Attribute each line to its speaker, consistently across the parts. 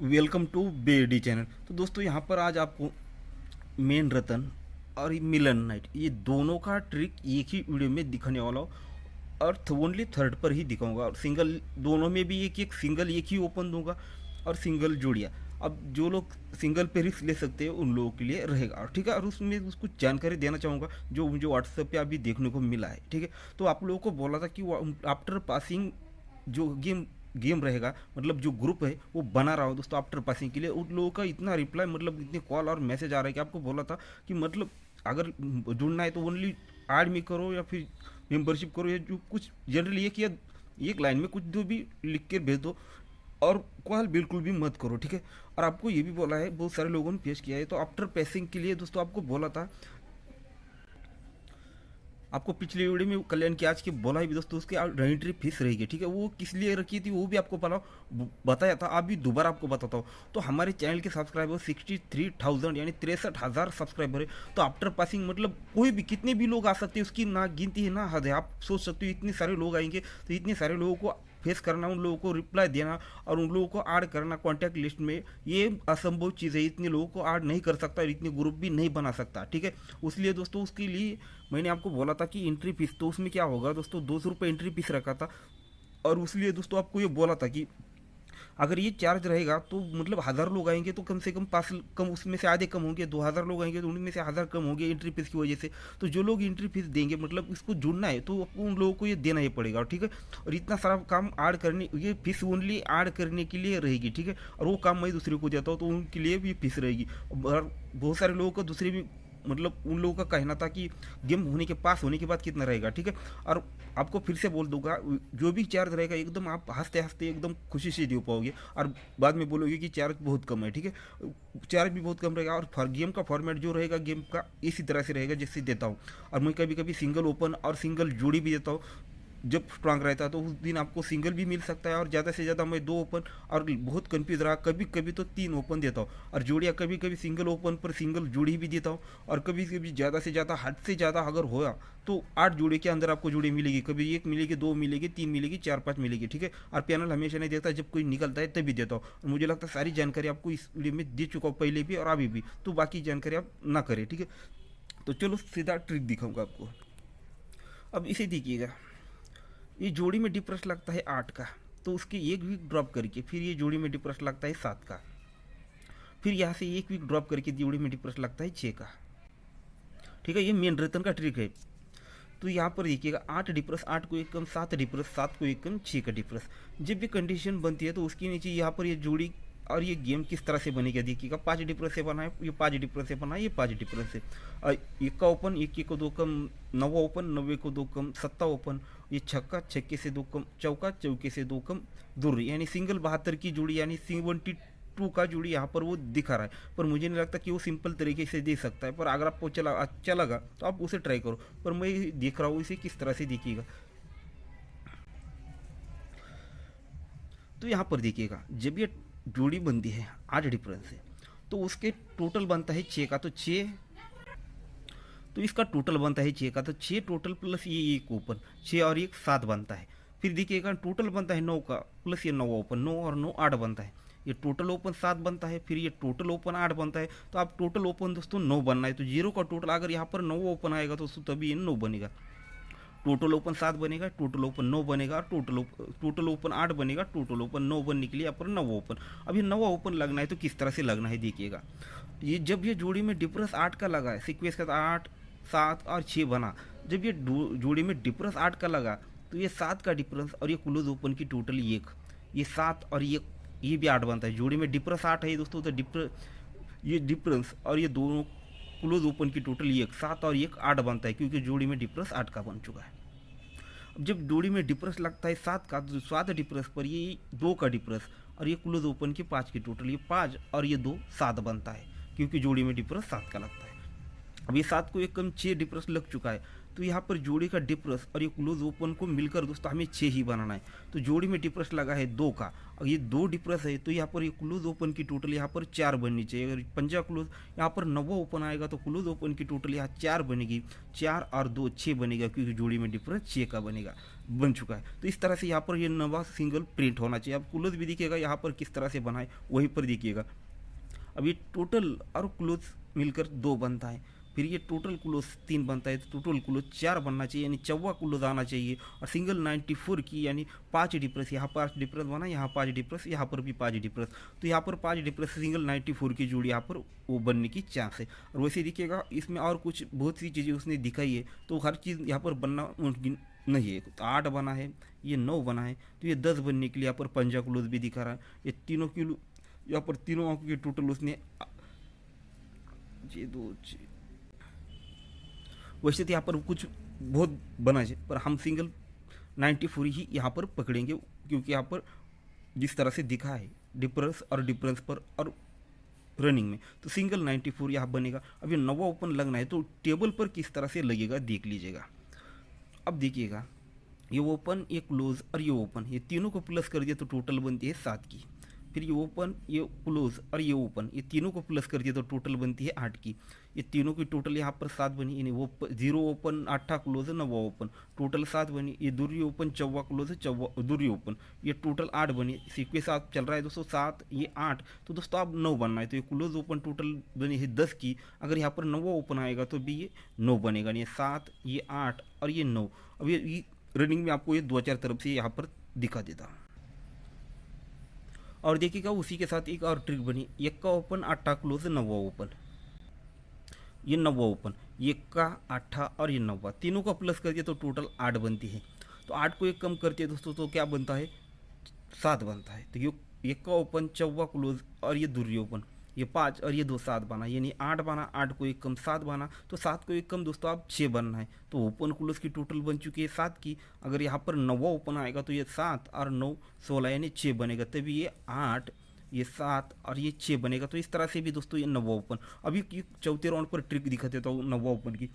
Speaker 1: Welcome to Bedi channel. तो दोस्तों यहाँ पर आज आपको मेन रतन और मिलन नाइट ये दोनों का ट्रिक एक ही वीडियो में दिखाने वाला हूँ और ओनली थर्ड पर ही दिखाऊंगा। और सिंगल दोनों में भी एक एक सिंगल एक ही ओपन दूंगा और सिंगल जोड़िया। अब जो लोग सिंगल पे रिस्क ले सकते हैं उन लोगों के लिए रहेगा, और ठीक है। और उसमें उसको जानकारी देना चाहूँगा जो मुझे व्हाट्सएप पे अभी देखने को मिला है, ठीक है। तो आप लोगों को बोला था कि आफ्टर पासिंग जो गेम रहेगा, मतलब जो ग्रुप है वो बना रहा हो दोस्तों आफ्टर पासिंग के लिए। उन लोगों का इतना रिप्लाई, मतलब इतने कॉल और मैसेज आ रहा है कि आपको बोला था कि मतलब अगर जुड़ना है तो ओनली ऐड में करो या फिर मेंबरशिप करो, या जो कुछ जनरली एक या एक लाइन में कुछ जो भी लिख के भेज दो, और कॉल बिल्कुल भी मत करो, ठीक है। और आपको ये भी बोला है, बहुत सारे लोगों ने पेश किया है, तो आफ्टर पैसिंग के लिए दोस्तों आपको बोला था, आपको पिछले वीडियो में कल्याण की आज की बोला ही भी दोस्तों, उसकी एंट्री फीस रहेगी, ठीक है। वो किस लिए रखी थी वो भी आपको बताया था, अभी दोबारा आपको बताता हूँ। तो हमारे चैनल के सब्सक्राइबर 63,000 यानी 63,000 सब्सक्राइबर है। तो आफ्टर पासिंग मतलब कोई भी कितने भी लोग आ सकते हैं, उसकी ना गिनती है ना हद है। आप सोच सकते हो इतने सारे लोग आएंगे, तो इतने सारे लोगों को फेस करना, उन लोगों को रिप्लाई देना और उन लोगों को ऐड करना कॉन्टैक्ट लिस्ट में, ये असंभव चीज़ है। इतने लोगों को ऐड नहीं कर सकता और इतने ग्रुप भी नहीं बना सकता, ठीक है। इसलिए दोस्तों उसके लिए मैंने आपको बोला था कि एंट्री फीस, तो उसमें क्या होगा दोस्तों, 200 रुपये एंट्री फीस रखा था। और इसलिए दोस्तों आपको ये बोला था कि अगर ये चार्ज रहेगा तो मतलब 1,000 लोग आएंगे तो कम से कम 5 कम, उसमें से आधे कम होंगे। 2,000 लोग आएंगे तो उनमें से 1,000 कम होंगे एंट्री फीस की वजह से। तो जो लोग एंट्री फीस देंगे, मतलब इसको जुड़ना है तो आपको उन लोगों को ये देना ही पड़ेगा, ठीक है। और इतना सारा काम ऐड करने, ये फीस ओनली ऐड करने के लिए रहेगी, ठीक है। और वो काम मैं दूसरे को देता हूँ तो उनके लिए भी फीस रहेगी। और बहुत सारे लोगों को दूसरे भी, मतलब उन लोगों का कहना था कि गेम होने के पास होने के बाद कितना रहेगा, ठीक है। और आपको फिर से बोल दूंगा, जो भी चार्ज रहेगा एकदम आप हंसते हंसते एकदम खुशी से दे पाओगे, और बाद में बोलोगे कि चार्ज बहुत कम है, ठीक है। चार्ज भी बहुत कम रहेगा। और गेम का फॉर्मेट जो रहेगा गेम का इसी तरह से रहेगा जैसे देता हूँ। और मैं कभी कभी सिंगल ओपन और सिंगल जोड़ी भी देता हूँ। जब स्ट्रांग रहता है तो उस दिन आपको सिंगल भी मिल सकता है, और ज़्यादा से ज़्यादा मैं 2 ओपन, और बहुत कंफ्यूज रहा कभी कभी तो 3 ओपन देता हूँ। और जोड़ियाँ कभी कभी सिंगल ओपन पर सिंगल जोड़ी भी देता हूँ। और कभी कभी ज़्यादा से ज़्यादा, हद से ज़्यादा अगर होया तो 8 जोड़े के अंदर आपको जोड़ी मिलेगी। कभी 1 मिलेगी, 2 मिलेगी, 3 मिलेगी, 4-5 मिलेगी, ठीक है। और पैनल हमेशा नहीं देता, जब कोई निकलता है तभी देता हूँ। और मुझे लगता है सारी जानकारी आपको इस वीडियो में दे चुका हूँ पहले भी और अभी भी, तो बाकी जानकारी आप ना करें, ठीक है। तो चलो सीधा ट्रिक दिखाऊंगा आपको। अब इसे देखिएगा, ये जोड़ी में डिफरेंस लगता है 8 का, तो उसके एक वीक ड्रॉप करके फिर ये जोड़ी में डिफरेंस लगता है 7 का। फिर यहाँ से एक वीक ड्रॉप करके जोड़ी में डिफरेंस लगता है 6 का, ठीक है। ये मेन रतन का ट्रिक है। तो यहाँ पर देखिएगा 8 डिफरेंस, 8 को एक कम, 7 डिफरेंस, 7 को एक कम, 6 का डिफरेंस। जब भी कंडीशन बनती है तो उसके नीचे यहाँ पर ये जोड़ी और ये गेम किस तरह से बनेगा देखिएगा। 5 डिफरेंस से बना है, ये 5 डिफरेंस से बना है, ये 5 डिफरेंस से। और एक का ओपन, एक को 2 कम, 9 ओपन, 9 को 2 कम, 7 ओपन, ये छक्का, छक्के से 2 कम, चौका, चौके से 2 कम, दूर, यानी सिंगल 72 की जोड़ी, यानी 72 का जोड़ी यहाँ पर वो दिखा रहा है। पर मुझे नहीं लगता कि वो सिंपल तरीके से दे सकता है, पर अगर आपको चला अच्छा लगा तो आप उसे ट्राई करो। पर मैं देख रहा हूँ इसे किस तरह से देखिएगा। तो यहाँ पर देखिएगा, जब ये जोड़ी बनती है 8 डिफरेंस से, तो उसके टोटल बनता है 6 का, तो 6, तो इसका टोटल बनता है 6 का, तो 6 टोटल प्लस ये एक ओपन, 6 और एक 7 बनता है। फिर देखिएगा टोटल बनता है 9 का, प्लस ये 9 ओपन, 9 और 9 8 बनता है। ये टोटल ओपन 7 बनता है, फिर ये टोटल ओपन 8 बनता है। तो आप टोटल ओपन दोस्तों 9 बनना है, तो जीरो का टोटल अगर यहाँ पर 9 ओपन आएगा तो तभी ये 9 बनेगा। टोटल ओपन 7 बनेगा, टोटल ओपन 9 बनेगा, टोटल ओपन 8 बनेगा, टोटल ओपन 9 बनने के लिए यहाँ पर 9 ओपन। अब ये 9 ओपन लगना है तो किस तरह से लगना है देखिएगा। ये जब ये जोड़ी में डिफरेंस 8 का लगा है, सीक्वेंस का 8, 7 और 6 बना, जब ये जोड़ी में डिफरेंस 8 का लगा, तो ये 7 का डिफरेंस और ये क्लोज ओपन की टोटल एक, ये 7 और ये भी 8 बनता है। जोड़ी में डिफरेंस 8 है दोस्तों, तो ये डिफरेंस और ये दोनों क्लोज ओपन की टोटल एक, 7 और एक 8 बनता है, क्योंकि जोड़ी में डिफरेंस 8 का बन चुका है। अब जब जोड़ी में डिफरेंस लगता है 7 का, तो 7 डिफरेंस पर ये 2 का डिफरेंस और ये क्लोज ओपन की 5 की टोटल, ये 5 और ये 2 7 बनता है, क्योंकि जोड़ी में डिफरेंस 7 का लगता है। अब ये 7 को एक कम 6 डिप्रेस लग चुका है, तो यहाँ पर जोड़ी का डिप्रेस और ये क्लोज ओपन को मिलकर दोस्तों हमें 6 ही बनाना है। तो जोड़ी में डिप्रेस लगा है 2 का, और ये 2 डिप्रेस है, तो यहाँ पर ये क्लोज ओपन की टोटल यहाँ पर 4 बननी चाहिए। अगर पंजा क्लोज यहाँ पर नवा ओपन आएगा तो क्लोज ओपन की टोटल यहाँ 4 बनेगी, 4 और 2 6 बनेगा, क्योंकि जोड़ी में डिप्रेस 6 का बन चुका है। तो इस तरह से यहाँ पर ये नवा सिंगल प्रिंट होना चाहिए। अब क्लोज भी दिखेगा यहाँ पर किस तरह से बनाए वहीं पर दिखिएगा। अब ये टोटल और क्लोज मिलकर 2 बनता है, फिर ये टोटल क्लोज 3 बनता है, तो टोटल क्लोज 4 बनना चाहिए, यानी 4वां क्लोज आना चाहिए। और सिंगल 94 की यानी 5 डिप्रेस, यहाँ 5 डिप्रेस बना, यहाँ 5 डिप्रेस, यहाँ पर भी 5 डिप्रेस, तो यहाँ पर 5 डिप्रेस सिंगल 94 की जोड़ी यहाँ पर वो बनने की चांस है। और वैसे देखिएगा इसमें और कुछ बहुत सी चीज़ें उसने दिखाई है, तो हर चीज़ यहाँ पर बनना मुमकिन नहीं है। तो 8 बना है, ये 9 बना है, तो ये 10 बनने के लिए यहाँ पर पंजा क्लोज भी दिखा रहा है। ये तीनों की यहाँ पर तीनों अंकों की टोटल उसने ये 2 वैसे तो यहाँ पर कुछ बहुत बना है, पर हम सिंगल 94 ही यहाँ पर पकड़ेंगे, क्योंकि यहाँ पर जिस तरह से दिखा है डिफरेंस और डिफरेंस पर और रनिंग में, तो सिंगल 94 यहाँ बनेगा। अब ये नवा ओपन लगना है, तो टेबल पर किस तरह से लगेगा देख लीजिएगा। अब देखिएगा ये ओपन, ये क्लोज और ये ओपन, ये तीनों को प्लस कर दिया तो टोटल बनती है 7 की। फिर ये ओपन, ये क्लोज और ये ओपन, ये तीनों को प्लस कर दिया तो टोटल बनती है 8 की। ये तीनों की टोटल यहाँ पर 7 बनी, यानी वो 0 ओपन 8 क्लोज है, 9 ओपन, टोटल 7 बनी। ये दूरी ओपन 4 क्लोज है, 4 दूरी ओपन, ये टोटल 8 बनी। सीक्वेंस साथ चल रहा है दोस्तों, 7 ये 8, तो दोस्तों अब 9 बनना है, तो ये क्लोज ओपन टोटल बनी है 10 की। अगर यहाँ पर 9 ओपन आएगा तो भी ये 9 बनेगा, ये 7 ये 8 और ये 9। अब ये रनिंग में आपको ये 2-4 तरफ से यहाँ पर दिखा देता। और देखिएगा उसी के साथ एक और ट्रिक बनी, 1 का ओपन 8 क्लोज 9 ओपन, ये 9 ओपन, 1 का 8 और ये 9, तीनों का प्लस कर दिया तो टोटल 8 बनती है। तो 8 को 1 कम करते हैं दोस्तों तो क्या बनता है, 7 बनता है। तो ये 1 का ओपन 4 क्लोज और ये दूरी ओपन, ये 5 और ये 2 7 बना, यानी 8 बना, 8 को 1 कम 7 बना, तो 7 को 1 कम दोस्तों अब 6 बनना है। तो ओपन क्लोज की टोटल बन चुकी है 7 की। अगर यहाँ पर 9 ओपन आएगा तो ये 7 और 9 16 यानी 6 बनेगा, तभी ये 8 ये 7 और ये 6 बनेगा। तो इस तरह से भी दोस्तों ये 9 ओपन। अभी चौथे राउंड पर ट्रिक दिखा देता हूँ 9 ओपन की,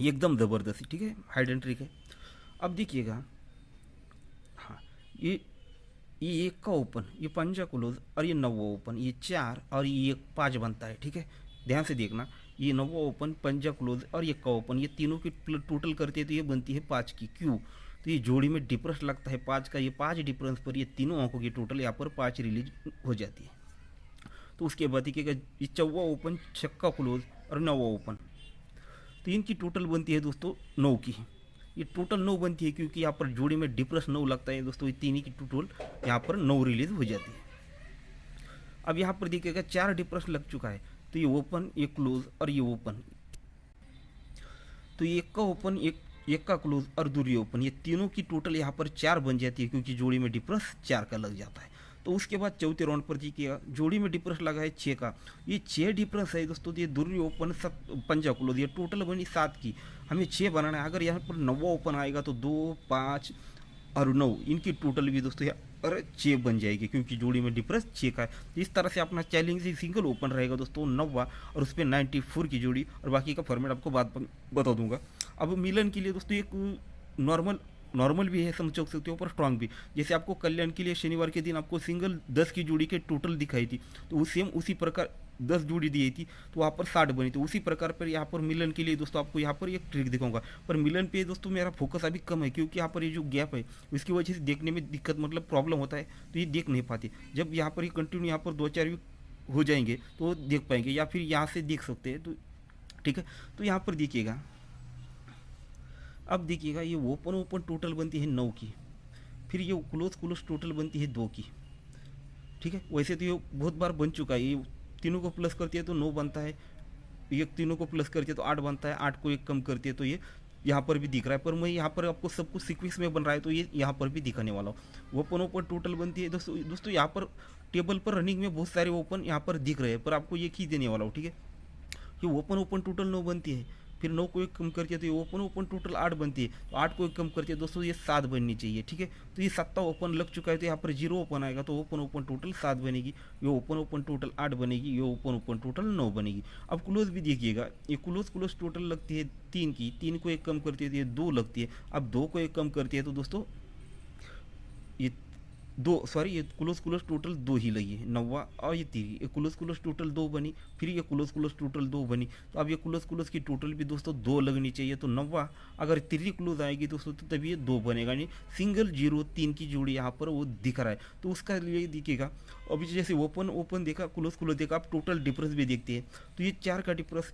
Speaker 1: ये एकदम ज़बरदस्त, ठीक है, हाइड ट्रिक है। अब देखिएगा, हाँ ये 1 का ओपन, ये पंजा क्लोज और ये 9 ओपन, ये 4 और ये 5 बनता है, ठीक है, ध्यान से देखना। ये 9 ओपन, पंजा क्लोज और 1 का ओपन, ये तीनों की टोटल करते हैं तो ये बनती है 5 की। क्यों, तो ये जोड़ी में डिफरेंस लगता है 5 का, ये 5 डिफरेंस पर ये तीनों अंकों की टोटल यहाँ पर 5 रिलीज हो जाती है। तो उसके बाद देखिएगा ये 4 ओपन, 6 क्लोज और 9 ओपन, तो इनकी टोटल बनती है दोस्तों 9 की। ये टोटल 9 बनती है क्योंकि यहाँ पर जोड़ी में डिफरेंस 9 लगता है दोस्तों, ये तीन की टोटल यहाँ पर 9 रिलीज हो जाती है। अब यहाँ पर देखिएगा 4 डिफरेंस लग चुका है, तो ये ओपन, ये क्लोज और ये ओपन, तो ये 1 का ओपन, 1 का क्लोज और दूरी ओपन, ये तीनों की टोटल यहाँ पर 4 बन जाती है, क्योंकि जोड़ी में डिफरेंस 4 का लग जाता है। तो उसके बाद चौथे राउंड पर देखिएगा जोड़ी में डिफरेंस लगा है 6 का, ये 6 डिफरेंस है दोस्तों, ये दूरी ओपन सब पंजा क्लोज, ये टोटल बनी 7 की, हमें 6 बनाना है। अगर यहाँ पर 9 ओपन आएगा तो 2 5 और 9 इनकी टोटल भी दोस्तों और 6 बन जाएगी, क्योंकि जोड़ी में डिफरेंस 6 का है। इस तरह से अपना चैलेंज सिंगल ओपन रहेगा दोस्तों 9 और उस पर 94 की जोड़ी, और बाकी का फॉर्मेट आपको बात बता दूंगा। अब मिलन के लिए दोस्तों एक नॉर्मल भी है, समझ सकते हो, पर स्ट्रांग भी। जैसे आपको कल्याण के लिए शनिवार के दिन आपको सिंगल 10 की जोड़ी के टोटल दिखाई थी, तो सेम उसी प्रकार 10 जोड़ी दी थी, तो वहाँ पर 60 बनी थी। उसी प्रकार पर यहाँ पर मिलन के लिए दोस्तों आपको यहाँ पर एक ट्रिक दिखाऊंगा, पर मिलन पे दोस्तों मेरा फोकस अभी कम है, क्योंकि यहाँ पर ये जो गैप है उसकी वजह से देखने में दिक्कत मतलब प्रॉब्लम होता है, तो ये देख नहीं पाते। जब यहाँ पर ये कंटिन्यू यहाँ पर 2-4 वीक हो जाएंगे तो देख पाएंगे, या फिर यहाँ से देख सकते हैं, तो ठीक है। तो यहाँ पर देखिएगा, अब देखिएगा ये ओपन टोटल बनती है 9 की, फिर ये क्लोज टोटल बनती है 2 की, ठीक है। वैसे तो ये बहुत बार बन चुका है, ये तीनों को प्लस करती है तो 9 बनता है, ये तीनों को प्लस करती है तो 8 बनता है, 8 को 1 कम करती है तो ये यहाँ पर भी दिख रहा है। पर मैं यहाँ पर आपको सब कुछ सीक्वेंस में बन रहा है तो ये यहाँ पर भी दिखाने वाला हूँ। ओपन टोटल बनती है दोस्तों यहाँ पर टेबल पर रनिंग में बहुत सारे ओपन यहाँ पर दिख रहे हैं, पर आपको ये ही देने वाला हूँ, ठीक है। ये ओपन टोटल 9 बनती है, फिर 9 को 1 कम करके तो ये ओपन ओपन टोटल 8 बनती है, तो 8 को 1 कम करके दोस्तों ये 7 बननी चाहिए, ठीक है। तो ये 7 ओपन लग चुका है, तो यहाँ पर 0 ओपन आएगा, तो ओपन ओपन टोटल 7 बनेगी, ये ओपन ओपन टोटल 8 बनेगी, ये ओपन ओपन टोटल 9 बनेगी। अब क्लोज भी देखिएगा, ये क्लोज क्लोज टोटल लगती है 3 की, 3 को 1 कम करती है तो ये 2 लगती है। अब 2 को 1 कम करती है तो दोस्तों ये ये क्लोज क्लोज टोटल 2 ही लगी है, 9वां और ये 3, ये क्लोज क्लोज टोटल 2 बनी, फिर ये क्लोज क्लोज टोटल 2 बनी। तो अब ये क्लोज क्लोज की टोटल भी दोस्तों 2 लगनी चाहिए, तो 9वां अगर 3 क्लोज आएगी दोस्तों तो तभी ये 2 बनेगा, यानी सिंगल 0 3 की जोड़ी यहाँ पर वो दिख रहा है। तो उसका लिए दिखेगा, अभी जैसे ओपन ओपन देखा, क्लोज क्लोज देखा, आप टोटल डिफरेंस भी देखते हैं, तो ये 4 का डिफरेंस,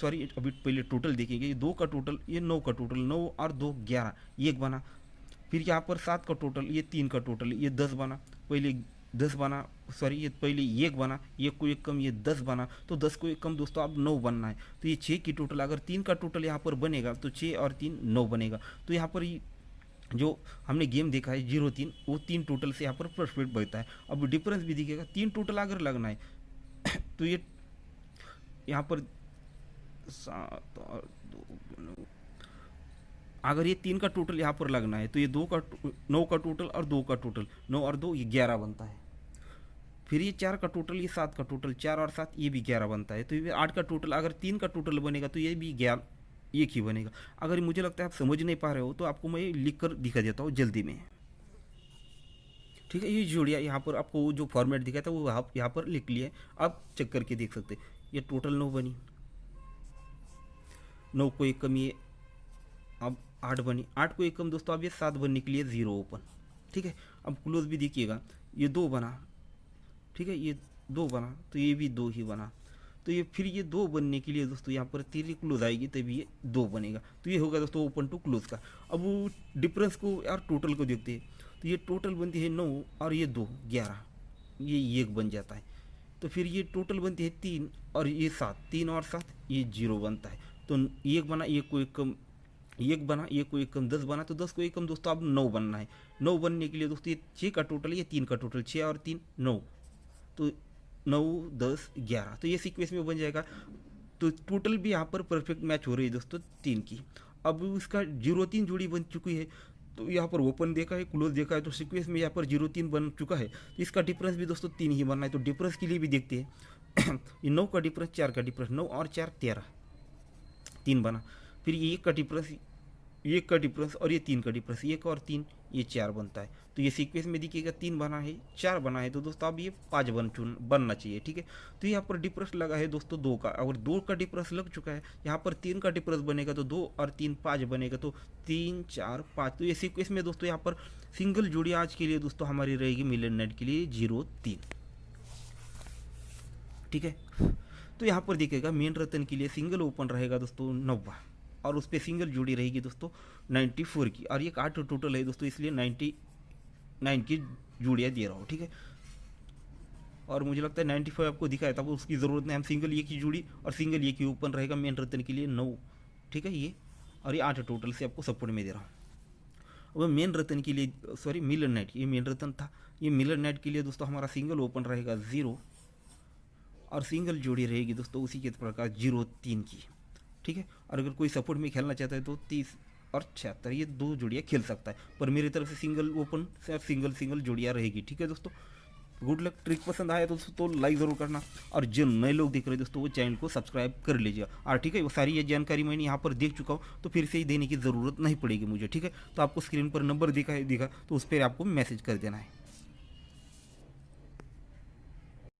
Speaker 1: अभी पहले टोटल देखेंगे, ये 2 का टोटल, ये 9 का टोटल, 9 और 2 11, ये एक बना। फिर यहाँ पर 7 का टोटल, ये 3 का टोटल, ये 10 बना, पहले 10 बना, ये पहले 1 बना, 1 को 1 कम, ये 10 बना, तो 10 को 1 कम दोस्तों अब 9 बनना है। तो ये 6 की टोटल, अगर 3 का टोटल यहाँ पर बनेगा तो 6 और 3 9 बनेगा। तो यहाँ पर जो हमने गेम देखा है 0-3, वो 3 टोटल से यहाँ पर परफेक्ट बनता है। अब डिफरेंस भी दिखेगा, 3 टोटल अगर लगना है तो ये यहाँ पर 7 और 2, अगर ये 3 का टोटल यहाँ पर लगना है तो ये 9 का टोटल और 2 का टोटल, 9 और 2 ये 11 बनता है। फिर ये 4 का टोटल, ये 7 का टोटल, 4 और 7 ये भी 11 बनता है। तो ये 8 का टोटल, अगर 3 का टोटल बनेगा तो ये भी 11 एक ही बनेगा। अगर मुझे लगता है आप समझ नहीं पा रहे हो तो आपको मैं लिख कर दिखा देता हूँ जल्दी में, ठीक है। ये जोड़िया यहाँ पर आपको जो फॉर्मेट दिखा था वो आप यहाँ पर लिख लिए, आप चेक करके देख सकते। ये टोटल 9 बनी, 9 को 1 कम, ये अब 8 बनी, 8 को 1 कम दोस्तों अब ये 7 बनने के लिए 0 ओपन, ठीक है। अब क्लोज भी देखिएगा, ये 2 बना, ठीक है, ये 2 बना, तो ये भी 2 ही बना। तो ये फिर ये 2 बनने के लिए दोस्तों यहाँ पर 3 क्लोज आएगी तभी ये 2 बनेगा। तो ये होगा दोस्तों ओपन टू क्लोज का। अब वो डिफरेंस को और टोटल को देखते हैं, तो ये टोटल बनती है 9 और ये 2 11, ये 1 बन जाता है। तो फिर ये टोटल बनती है 3 और ये 7, 3 और 7 ये 0 बनता है। तो 1 बना, 1 को 1 कम, 1 बना, 1 को 1 कम 10 बना, तो 10 को 1 कम दोस्तों अब 9 बनना है। 9 बनने के लिए दोस्तों ये 6 का टोटल, ये 3 का टोटल, 6 और 3 9, तो 9 10 11, तो ये सीक्वेंस में बन जाएगा। तो टोटल भी यहाँ पर परफेक्ट मैच हो रही है दोस्तों 3 की। अब उसका 0-3 जोड़ी बन चुकी है, तो यहाँ पर ओपन देखा है, क्लोज देखा है, तो सीक्वेंस में यहाँ पर 0-3 बन चुका है। तो इसका डिफरेंस भी दोस्तों 3 ही बनना है। तो डिफरेंस के लिए भी देखते हैं ये 9 का डिफरेंस, 4 का डिफरेंस, 9 और 4 13, 3 बना। फिर ये 1 का डिफरेंस, 1 का डिफरेंस और ये 3 का डिफरेंस, 1 और 3 ये 4 बनता है। तो ये सीक्वेंस में देखिएगा 3 बना है, 4 बना है, तो दोस्तों अब ये 5 बनना चाहिए, ठीक है। तो यहाँ पर डिफरेंस लगा है दोस्तों 2 का, अगर 2 का डिफरेंस लग चुका है, यहाँ पर 3 का डिफरेंस बनेगा तो 2 और 3 5 बनेगा, तो 3 4 5। तो ये सीक्वेंस में दोस्तों यहाँ पर सिंगल जोड़ी आज के लिए दोस्तों हमारी रहेगी मिलियन नेट के लिए 0-3, ठीक है। तो यहाँ पर देखिएगा मेन रतन के लिए सिंगल ओपन रहेगा दोस्तों 90, और उस पर सिंगल जोड़ी रहेगी दोस्तों 94 की, और ये 8 टोटल है दोस्तों, इसलिए 99 की जोड़ियाँ दे रहा हूँ, ठीक है। और मुझे लगता है 95 आपको दिखाया था, उसकी ज़रूरत नहीं, हम सिंगल ये की जोड़ी और सिंगल ये की ओपन रहेगा मेन रतन के लिए 9, ठीक है। ये और ये 8 टोटल से आपको सपोर्ट में दे रहा हूँ। अब मेन रतन के लिए मिलन नाइट, ये मेन रतन था, ये मिलन नाइट के लिए दोस्तों हमारा सिंगल ओपन रहेगा 0, और सिंगल जोड़ी रहेगी दोस्तों उसी के प्रकार 0-3 की, ठीक है। और अगर कोई सपोर्ट में खेलना चाहता है तो 30 और 76 ये 2 जोड़ियाँ खेल सकता है, पर मेरी तरफ से सिंगल ओपन से सिंगल जोड़ियाँ रहेगी, ठीक है दोस्तों। Good luck. ट्रिक पसंद आया तो लाइक ज़रूर करना, और जो नए लोग देख रहे हैं दोस्तों वो चैनल को सब्सक्राइब कर लीजिए, और ठीक है वो सारी ये जानकारी मैंने यहाँ पर देख चुका हूँ, तो फिर से ही देने की ज़रूरत नहीं पड़ेगी मुझे, ठीक है। तो आपको स्क्रीन पर नंबर दिखा तो उस पर आपको मैसेज कर देना है।